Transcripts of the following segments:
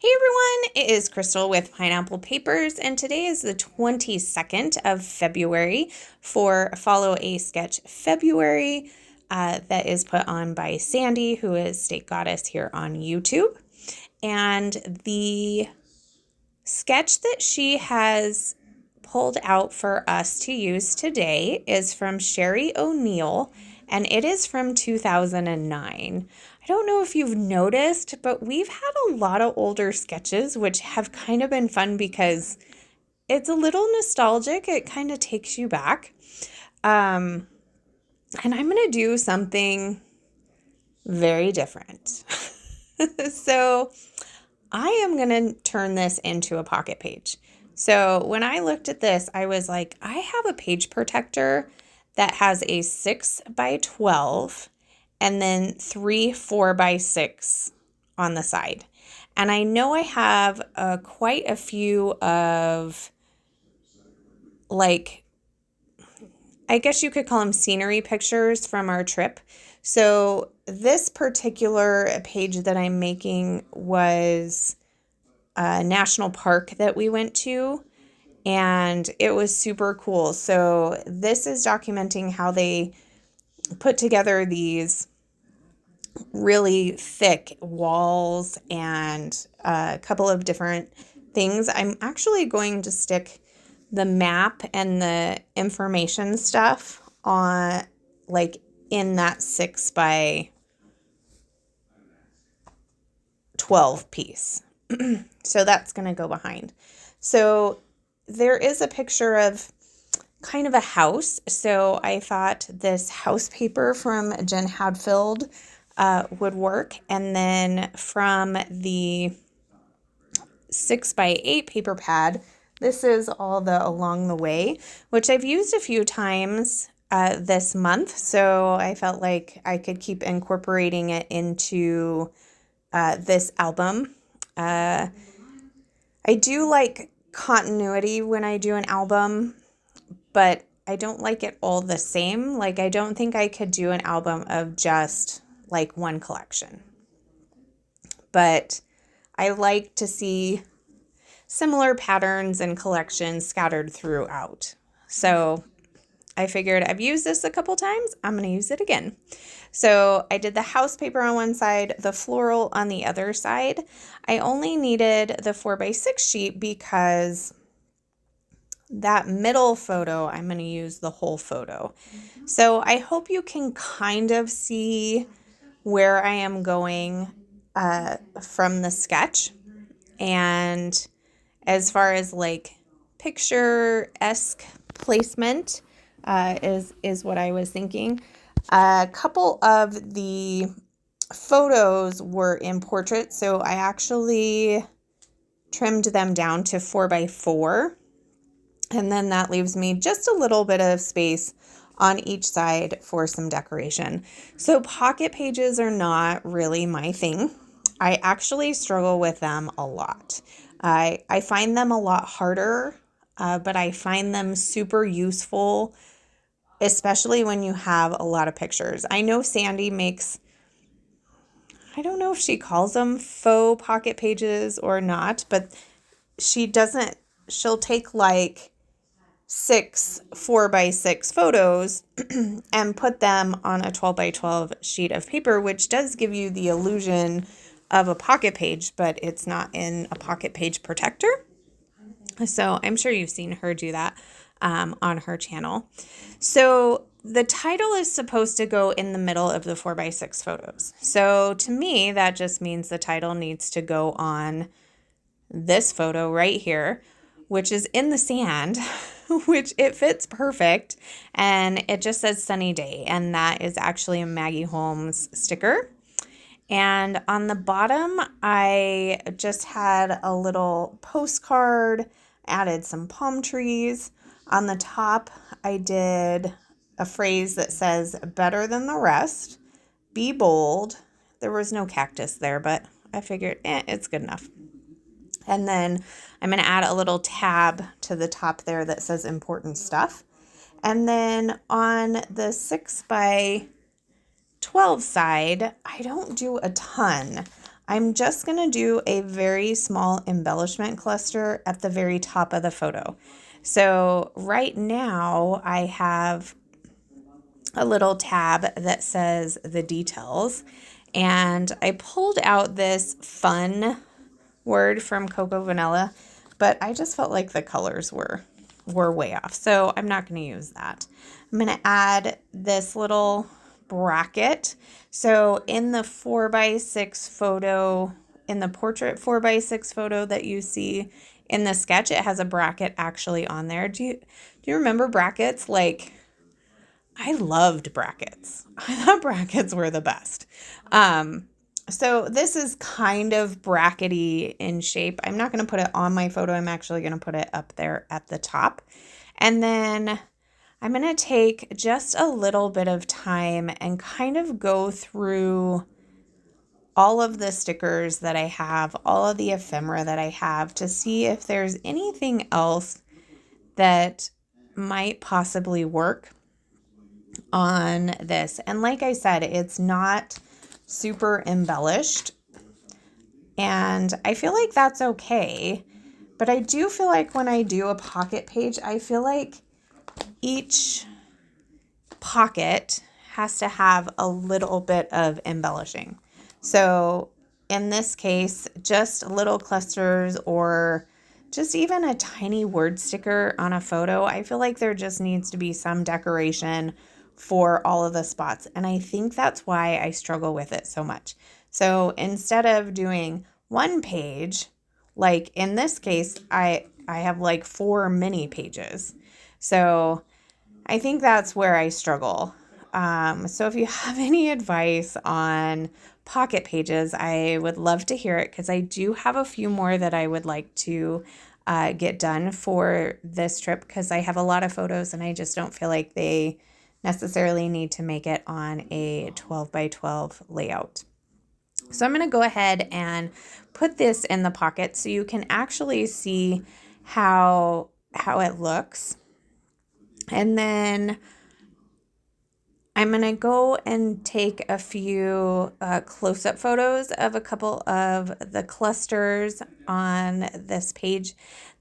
Hey everyone, it is Crystal with Pineapple Papers, and today is the 22nd of February for Follow a Sketch February that is put on by Sandy, who is State Goddess here on YouTube. And the sketch that she has pulled out for us to use today is from Sherry O'Neill, and it is from 2009. I don't know if you've noticed, but we've had a lot of older sketches, which have kind of been fun because it's a little nostalgic. It kind of takes you back. And I'm going to do something very different. So I am going to turn this into a pocket page. So when I looked at this, I was like, I have a page protector that has a 6x12 and then 3 4x6 on the side. And I know I have quite a few of, like, I guess you could call them scenery pictures from our trip. So this particular page that I'm making was a national park that we went to, and it was super cool. So this is documenting how they put together these really thick walls and a couple of different things. I'm actually going to stick the map and the information stuff on, like, in that 6x12 piece. So that's going to go behind. So there is a picture of kind of a house. So I thought this house paper from Jen Hadfield would work. And then from the 6x8 paper pad, this is all the Along the Way, which I've used a few times this month. So I felt like I could keep incorporating it into this album. I do like continuity when I do an album, but I don't like it all the same. Like, I don't think I could do an album of just like one collection. But I like to see similar patterns and collections scattered throughout. So I figured I've used this a couple times. I'm going to use it again. So I did the house paper on one side, the floral on the other side. I only needed the 4x6 sheet because that middle photo, I'm going to use the whole photo. So I hope you can kind of see where I am going from the sketch. And as far as like picture-esque placement is what I was thinking. A couple of the photos were in portrait, so I actually trimmed them down to 4x4. And then that leaves me just a little bit of space on each side for some decoration. So pocket pages are not really my thing. I actually struggle with them a lot. I find them a lot harder, but I find them super useful, especially when you have a lot of pictures. I know Sandy makes, I don't know if she calls them faux pocket pages or not, but she'll take like 6 4x6 photos and put them on a 12x12 sheet of paper, which does give you the illusion of a pocket page, but it's not in a pocket page protector. So I'm sure you've seen her do that on her channel. So the title is supposed to go in the middle of the 4x6 photos. So to me, that just means the title needs to go on this photo right here, which is in the sand, which it fits perfect. And it just says sunny day. And that is actually a Maggie Holmes sticker. And on the bottom, I just had a little postcard, added some palm trees. On the top, I did a phrase that says, better than the rest, be bold. There was no cactus there, but I figured, it's good enough. And then I'm going to add a little tab to the top there that says important stuff. And then on the 6x12 side, I don't do a ton. I'm just going to do a very small embellishment cluster at the very top of the photo. So right now I have a little tab that says the details, and I pulled out this fun word from Coco Vanilla, but I just felt like the colors were way off, so I'm not going to use that. I'm going to add this little bracket. So in the 4x6 photo, in the portrait 4x6 photo that you see in the sketch, it has a bracket actually on there. Do you remember brackets? Like, I loved brackets. I thought brackets were the best. So this is kind of brackety in shape. I'm not going to put it on my photo. I'm actually going to put it up there at the top. And then I'm going to take just a little bit of time and kind of go through all of the stickers that I have, all of the ephemera that I have, to see if there's anything else that might possibly work on this. And like I said, it's not super embellished, and I feel like that's okay. But I do feel like when I do a pocket page, I feel like each pocket has to have a little bit of embellishing. So in this case, just little clusters or just even a tiny word sticker on a photo, I feel like there just needs to be some decoration for all of the spots. And I think that's why I struggle with it so much. So instead of doing one page, like in this case, I have like 4 mini pages. So I think that's where I struggle. So if you have any advice on pocket pages, I would love to hear it, because I do have a few more that I would like to get done for this trip, because I have a lot of photos and I just don't feel like they necessarily need to make it on a 12 by 12 layout. So I'm going to go ahead and put this in the pocket so you can actually see how it looks. And then I'm going to go and take a few close-up photos of a couple of the clusters on this page.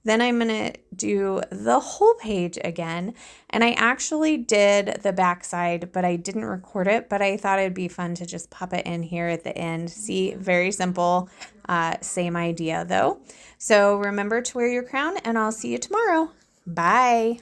Then I'm going to do the whole page again. And I actually did the backside, but I didn't record it. But I thought it'd be fun to just pop it in here at the end. See, very simple. Same idea though. So remember to wear your crown, and I'll see you tomorrow. Bye.